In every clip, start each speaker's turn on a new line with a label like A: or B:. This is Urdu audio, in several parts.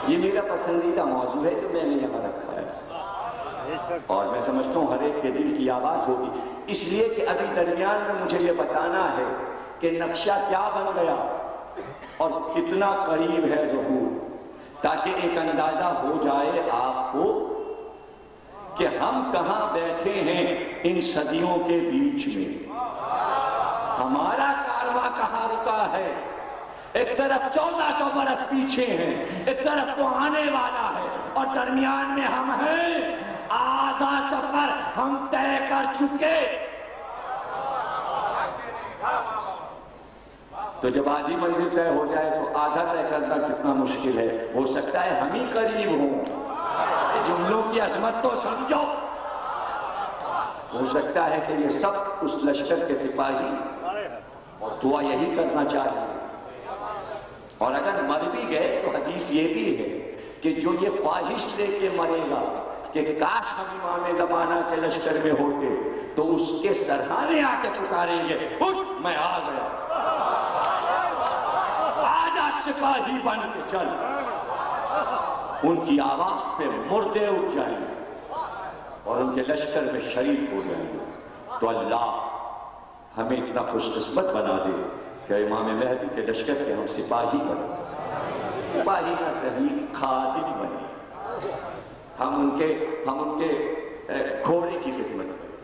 A: یہ میرا پسندیدہ موضوع ہے جو میں نے یہاں رکھا ہے، اور میں سمجھتا ہوں ہر ایک کے دل کی آواز ہوگی، اس لیے کہ ابھی درمیان میں مجھے یہ بتانا ہے کہ نقشہ کیا بن گیا اور کتنا قریب ہے ظہور، تاکہ ایک اندازہ ہو جائے آپ کو کہ ہم کہاں بیٹھے ہیں ان صدیوں کے بیچ میں، ہمارا کارواں کہاں رکا ہے۔ ایک طرف 1400 برس پیچھے ہیں، ایک طرف تو آنے والا ہے، اور درمیان میں ہم ہیں، آدھا سفر ہم طے کر چکے۔ تو جب آدھی منزل طے ہو جائے تو آدھا طے کرنا کتنا مشکل ہے، ہو سکتا ہے ہم ہی قریب ہوں۔ جملوں کی عظمت تو سمجھو، ہو سکتا ہے کہ یہ سب اس لشکر کے سپاہی اور دعا یہی کرنا چاہیے، اور اگر مر بھی گئے تو حدیث یہ بھی ہے کہ جو یہ خواہش لے کے مرے گا کہ کاش ہم امام زمانہ کے لشکر میں ہوتے، تو اس کے سرہانے آ کے پکاریں گے، اٹھ میں آ گیا، آجا سپاہی بن کے چل۔ ان کی آواز پہ مردے اٹھ جائیں گے اور ان کے لشکر میں شریک ہو جائیں گے۔ تو اللہ ہمیں اتنا خوش قسمت بنا دے کہ امام مہدی کے لشکر کے ہم سپاہی بنے، سپاہی نہ صحیح خادم بنے، ہم ان کے گھوڑے کی خدمت کریں۔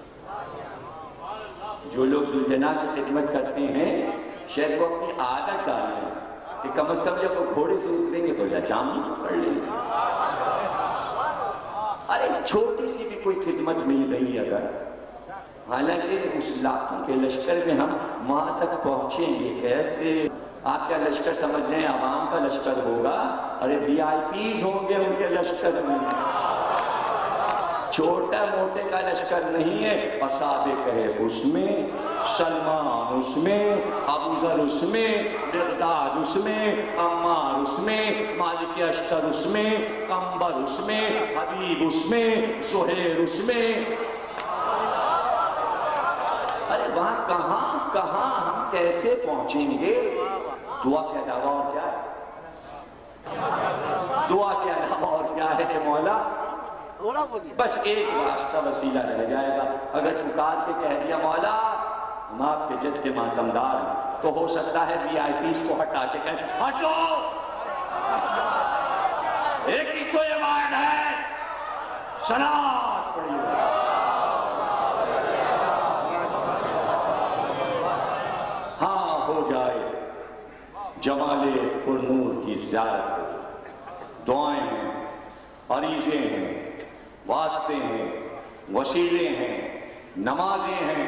A: جو لوگ ذوالجناح کی خدمت کرتے ہیں شاید وہ اپنی عادت ڈالیں کہ کم از کم جب وہ گھوڑے سے اتریں گے تو لجام ہی پڑ لیں گے۔ ارے چھوٹی سی بھی کوئی خدمت مل گئی اگر، حالانکہ اس لاکھوں کے لشکر میں ہم وہاں تک پہنچیں گے کیسے؟ آپ کیا لشکر سمجھ رہے ہیں عوام کا لشکر ہوگا؟ ارے وی آئی پیز ہوں گے ان کے لشکر میں، چھوٹا موٹے کا لشکر نہیں ہے۔ اصحاب کہف اس میں، سلمان اس میں، ابو ذر اس میں، مقداد اس میں، عمار اس میں، مالک اشتر اس میں، قنبر اس میں، حبیب اس میں، سہیر اس میں۔ ارے وہاں کہاں ہم کیسے پہنچیں گے؟ دعا کے علاوہ اور کیا ہے؟ دعا کے علاوہ اور کیا ہے کہ مولا بس ایک واسطہ وسیلہ رہ جائے گا۔ اگر پکار کے کہہ دیا مولا ہم آپ کے جد کے ماتمدار ہیں، تو ہو سکتا ہے وی آئی پیز کو ہٹا کے کہیں ہٹو، ایک ہی تو یہ وعد ہے، صلوات پڑھیے۔ ہاں ہو جائے جمال پرنور کی زیارت، دعائیں ہیں، عریضے ہیں، واسطے ہیں، وسیلے ہیں، نمازیں ہیں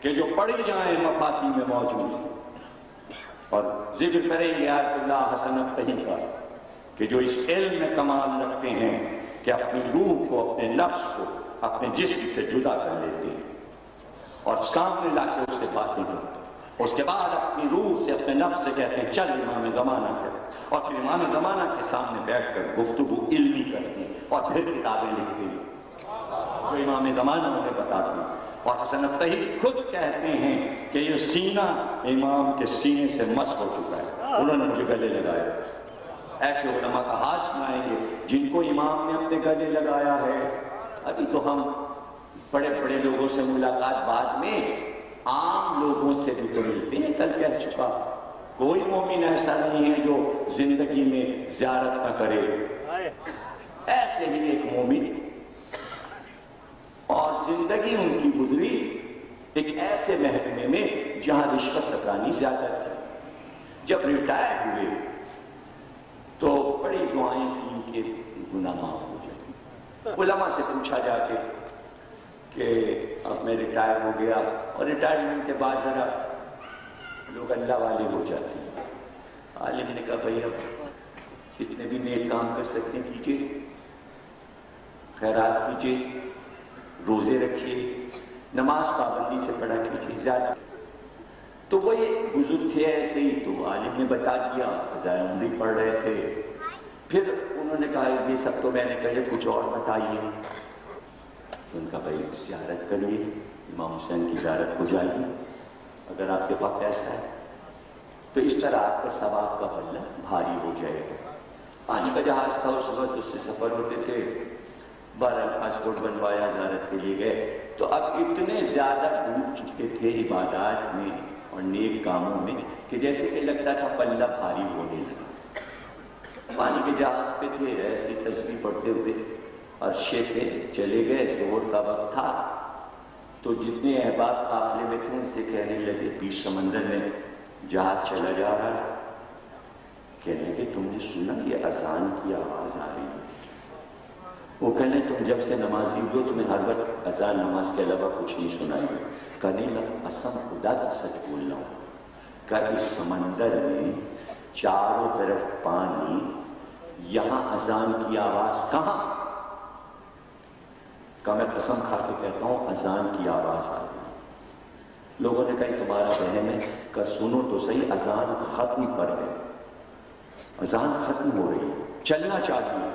A: کہ جو پڑھی جائیں مفاتی میں موجود ہیں، اور ذکر کریں گے آیت اللہ حسن ابتہی کا کہ جو اس علم میں کمال رکھتے ہیں کہ اپنی روح کو، اپنے نفس کو اپنے جسم سے جدا کر لیتے ہیں اور سامنے لا کے اس سے باتیں کرتے ہیں، اس کے بعد اپنی روح سے اپنے نفس سے کہتے ہیں چل امام زمانہ کر، اور پھر امام زمانہ کے سامنے بیٹھ کر گفتگو علمی کرتے ہیں اور پھر کتابیں لکھتے ہیں جو امام زمانہ انہیں بتاتے ہیں۔ اور حسن ابتہی خود کہتے ہیں کہ یہ سینہ امام کے سینے سے مس ہو چکا ہے، انہوں نے مجھے گلے لگایا۔ ایسے علماء کا حال سنائیں گے جن کو امام نے اپنے گلے لگایا ہے۔ ابھی تو ہم بڑے بڑے لوگوں سے ملاقات بعد میں، عام لوگوں سے بھی تو ملتے ہیں۔ کل کہہ چکا کوئی مومن ایسا نہیں ہے جو زندگی میں زیارت نہ کرے، ایسے ہی ایک مومن، اور زندگی ان کی گزری ایک ایسے محکمے میں جہاں رشوت ستانی زیادہ تھی۔ جب ریٹائر ہوئے تو بڑی دعائیں کی کہ گناہ معاف ہو جائے۔ علماء سے پوچھا جا کے کہ اب میں ریٹائر ہو گیا، اور ریٹائرمنٹ کے بعد ذرا لوگ اللہ والے ہو جاتے ہیں۔ عالم نے کہا بھائی اب جتنے بھی نیک کام کر سکتے ہیں کیجیے، خیرات کیجیے، روزے رکھیے، نماز پابندی سے پڑھا کیجیے زیادہ۔ تو وہ ایک بزرگ تھے ایسے ہی، تو عالم نے بتا دیا، فضائل عمری پڑھ رہے تھے۔ پھر انہوں نے کہا یہ سب تو میں نے کہے کچھ اور بتائیے۔ تو ان کا بھائی زیارت کریے، امام حسین کی زیارت ہو جائے گی اگر آپ کے پاس ایسا ہے، تو اس طرح آپ کا ثواب کا پلہ بھاری ہو جائے گا۔ پانی کا جہاز تھا اس وقت، اس سے سفر ہوتے تھے، 12 پاسپورٹ بنوایا، زیارت کے لیے گئے، تو اب اتنے زیادہ ڈوب چکے تھے عبادات میں اور نیک کاموں میں کہ جیسے کہ لگتا تھا پلہ بھاری ہونے لگا۔ پانی کے جہاز پہ تھے، ایسی تسبیح پڑھتے ہوئے عرشے پہ چلے گئے، ظہر کا وقت تھا، تو جتنے احباب قافلے میں تھے ان سے کہنے لگے بیچ سمندر میں جہاز چلا جا رہا ہے، کہنے کہ تم نے سنا یہ اذان کی آواز آ رہی ہے؟ وہ کہنے تم جب سے نمازی ہو تمہیں ہر وقت اذان نماز کے علاوہ کچھ نہیں سنائی؟ کہنے لگا قسم خدا کی سچ بول رہا ہوں کہ اس سمندر میں چاروں طرف پانی، یہاں اذان کی آواز کہاں؟ کہ میں قسم کھا کے کہتا ہوں اذان کی آواز آ رہی ہے۔ لوگوں نے کہا تمہارا وہم ہے، کہ سنو تو صحیح، اذان ختم کر گئے، اذان ختم ہو رہی ہے، چلنا چاہیے۔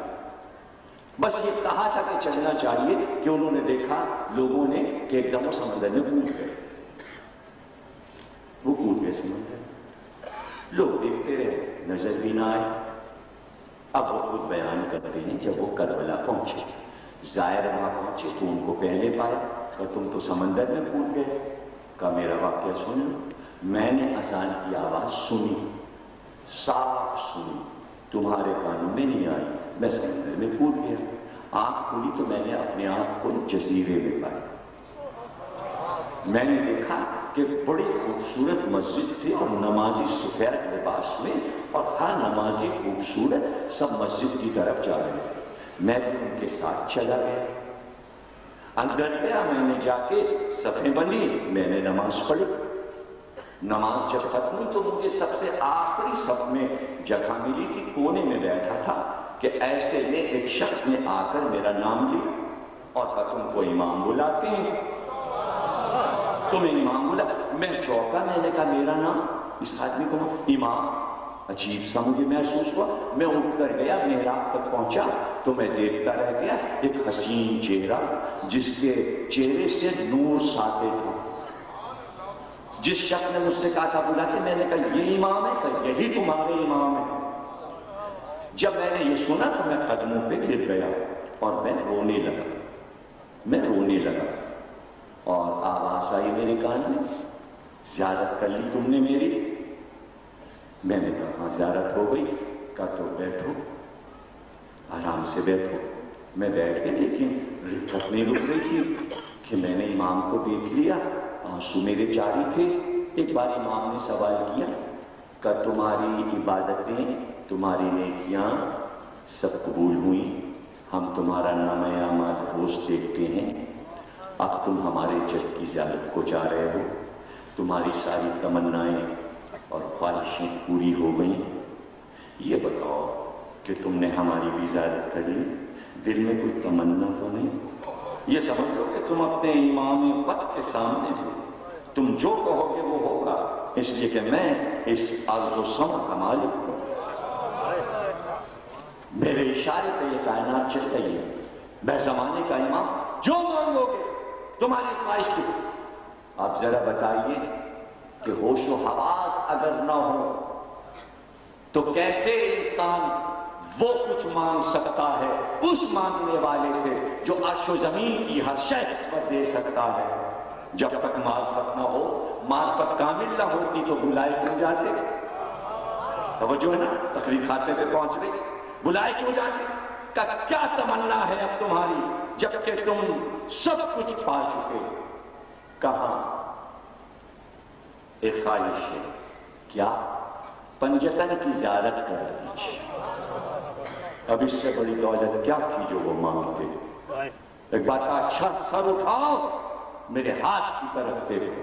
A: بس یہ کہا تھا کہ چلنا چاہیے کہ انہوں نے دیکھا لوگوں نے کہ ایک دم سمندر میں کود گئے، وہ کود گئے سمندر میں، لوگ دیکھتے رہے، نظر بھی نہ آئے۔ اب وہ خود بیان کرتے ہیں جب وہ کربلا پہنچے، زائر وہاں پہنچے تو ان کو پہلے پائے، کہ تم تو سمندر میں کود گئے۔ کہا میرا واقعہ سن لو، میں نے اذان کی آواز سنی، صاف سنی، تمہارے کانوں میں نہیں آئی، میں سمندر میں کود گیا، آنکھ کھلی تو میں نے اپنے آپ کو جزیرے میں پایا۔ میں نے دیکھا کہ بڑی خوبصورت مسجد تھی اور نمازی سفید لباس میں، اور ہر نمازی خوبصورت، سب مسجد کی طرف جا رہے تھے، میں بھی ان کے ساتھ چلا گیا، اندر گیا، میں نے جا کے صفیں بندھی، میں نے نماز پڑھی۔ نماز جب ختم ہوئی تو مجھے سب سے آخری صف میں جگہ ملی تھی، کونے میں بیٹھا تھا، کہ ایسے میں ایک شخص نے آ کر میرا نام لیا اور کہا تم کو امام بلاتے ہیں، تمہیں امام بلا۔ میں چوکا، میں نے کہا میرا نام، اس آدمی کو امام، عجیب سا مجھے محسوس ہوا۔ میں اٹھ کر گیا، محراب تک پہنچا تو میں دیکھتا رہ گیا ایک حسین چہرہ جس کے چہرے سے نور ساطع تھا۔ جس شخص نے مجھ سے کہا تھا بلا کے، میں نے کہا یہ امام ہے؟ کہ یہی تمہارے امام ہے۔ جب میں نے یہ سنا تو میں قدموں پہ گر گیا اور میں رونے لگا، اور آواز آئی میرے کان میں، زیارت کر لی تم نے میری؟ میں نے کہا ہاں زیارت ہو گئی۔ کہا تو بیٹھو، آرام سے بیٹھو۔ میں بیٹھ گیا، لیکن رکت نہیں رک رہی تھی کہ میں نے امام کو دیکھ لیا، آنسو میرے جاری تھے۔ ایک بار امام نے سوال کیا کہ تمہاری عبادتیں، تمہاری نیکیاں سب قبول ہوئیں، ہم تمہارا نامہ اعمال روز دیکھتے ہیں، اب تم ہمارے جد کی زیارت کو جا رہے ہو، تمہاری ساری تمنائیں اور خواہشیں پوری ہو گئیں، یہ بتاؤ کہ تم نے ہماری بھی زیارت کر لی، دل میں کوئی تمنا تو نہیں؟ یہ سمجھ لو کہ تم اپنے امام وقت کے سامنے ہو، تم جو کہو گے وہ ہوگا، اس لیے کہ میں اس عرض و سمع کا مالک ہوں، میرے اشارے پہ یہ کائنات چل رہی ہے، میں زمانے کا امام، جو مانگو گے تمہاری خواہش کی۔ آپ ذرا بتائیے کہ ہوش و حواس اگر نہ ہو تو کیسے انسان وہ کچھ مانگ سکتا ہے اس مانگنے والے سے جو عرش و زمین کی ہر شے اس پر دے سکتا ہے؟ جب تک معرفت نہ ہو، معرفت کامل نہ ہوتی تو بلائے کیوں جاتے؟ توجہ ہے نا، تقریر خاتمے پہ پہنچ گئی، بلائے کیوں جاتے؟ کیا تمنا ہے اب تمہاری جبکہ تم سب کچھ پا چکے؟ کہاں ایک خواہش ہے، کیا؟ پنجتن کی زیارت کر دیجیے، اب اس سے بڑی دولت کیا تھی جو وہ مانگتے؟ ایک بات کا اچھا سر اٹھاؤ، میرے ہاتھ کی طرف دیکھو،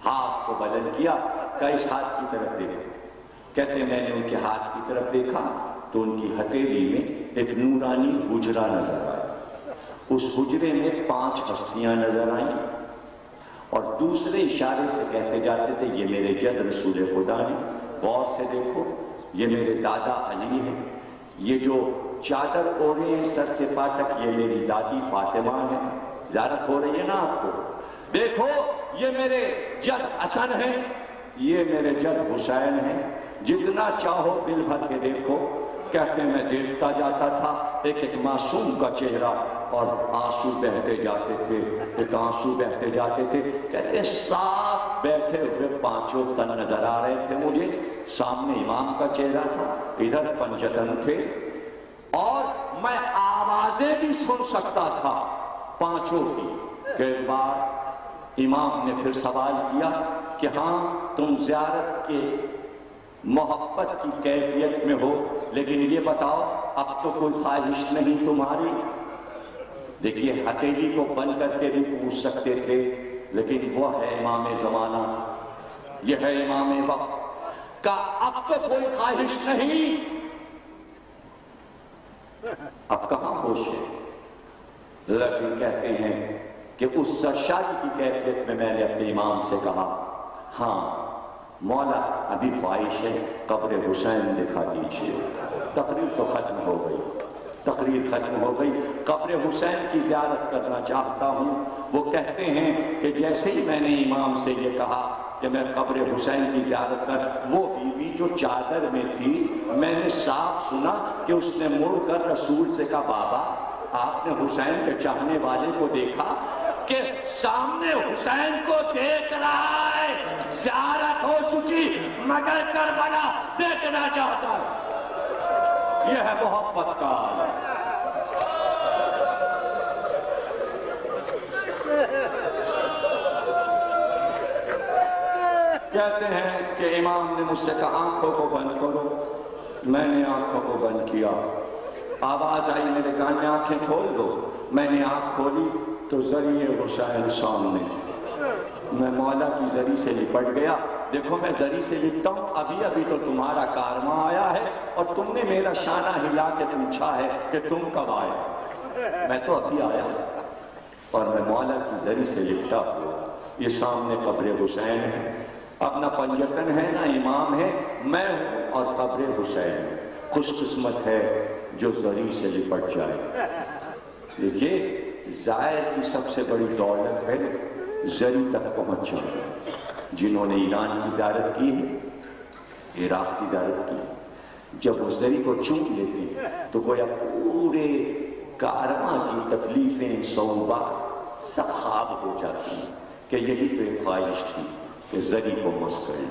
A: ہاتھ کو بلند کیا کہ اس ہاتھ کی طرف دیکھو، کہتے ہیں میں نے ان کے ہاتھ کی طرف دیکھا تو ان کی ہتھیلی میں ایک نورانی حجرہ نظر آیا، اس حجرے میں 5 ہستیاں نظر آئیں، اور دوسرے اشارے سے کہتے جاتے تھے یہ میرے جد رسول خدا ہیں، غور سے دیکھو، یہ میرے دادا علی ہیں، یہ جو چادر اوڑھے ہیں سر سے پا تک یہ میری دادی فاطمہ ہیں، زیارت ہو رہی ہے نا آپ کو؟ دیکھو یہ میرے جد حسن ہیں، یہ میرے جد حسین ہیں، جتنا چاہو دل بھر کے دیکھو. کہتے میں دیکھتا جاتا تھا ایک ایک معصوم کا چہرہ اور آنسو بہتے جاتے تھے، ایک آنسو بہتے جاتے تھے. کہتے صاف بیٹھے ہوئے پانچوں تن نظر آ رہے تھے مجھے. سامنے امام کا چہرہ تھا، ادھر پنجتن تھے، اور میں آوازیں بھی سن سکتا تھا پانچوں کی. کہ ایک بار امام نے پھر سوال کیا کہ ہاں تم زیارت کے محبت کی کیفیت میں ہو، لیکن یہ بتاؤ اب تو کوئی خواہش نہیں تمہاری؟ دیکھیے ہتھیلی کو بند کر کے بھی پوچھ سکتے تھے، لیکن وہ ہے امام زمانہ، یہ ہے امام وقت کا. اب تو کوئی خواہش نہیں. اب کہاں ہوش ہے؟ لیکن کہتے ہیں کہ اس سرشاری کی کیفیت میں نے اپنے امام سے کہا ہاں مولا ابھی خواہش ہے قبر حسین دکھا دیجیے. تقریر تو ختم ہو گئی، تقریر ختم ہو گئی. قبر حسین کی زیارت کرنا چاہتا ہوں. وہ کہتے ہیں کہ جیسے ہی میں نے امام سے یہ کہا کہ میں قبر حسین کی زیارت کر، وہ بیوی جو چادر میں تھی میں نے صاف سنا کہ اس نے مڑ کر رسول سے کہا بابا آپ نے حسین کے چاہنے والے کو دیکھا؟ کہ سامنے حسین کو دیکھ رہا ہے، زیارت ہو چکی مگر کربلا دیکھنا چاہتا ہے. یہ ہے محبت کا عالم. کہتے ہیں کہ امام نے مجھ سے کہا آنکھوں کو بند کرو. میں نے آنکھوں کو بند کیا. آواز آئی میرے کان میں آنکھیں کھول دو. میں نے آنکھ کھولی تو ذریعہ حسین سامنے. میں مولا کی ذری سے لپٹ گیا. دیکھو میں ذری سے لپٹا ہوں، ابھی ابھی تو تمہارا کارواں آیا ہے اور تم نے میرا شانہ ہلا کے پوچھا ہے کہ تم کب آئے. میں تو ابھی آیا اور میں مولا کی ذری سے لپٹا ہوا. یہ سامنے قبر حسین ہے. اب نہ پنجتن ہے نہ امام ہے، میں ہوں اور قبر حسین ہے. خوش قسمت ہے جو ذری سے لپٹ جائے. دیکھیے زائر کی سب سے بڑی دولت ہے ذری تک پہنچ جانا. جنہوں نے ایران کی زیارت کی، عراق کی زیارت کی، جب وہ ذری کو چوم لیتی تو گویا پورے کارواں کی تکلیفیں صعوبات سب خواب ہو جاتی کہ یہی تو ایک خواہش تھی کہ ذری کو مس کریں.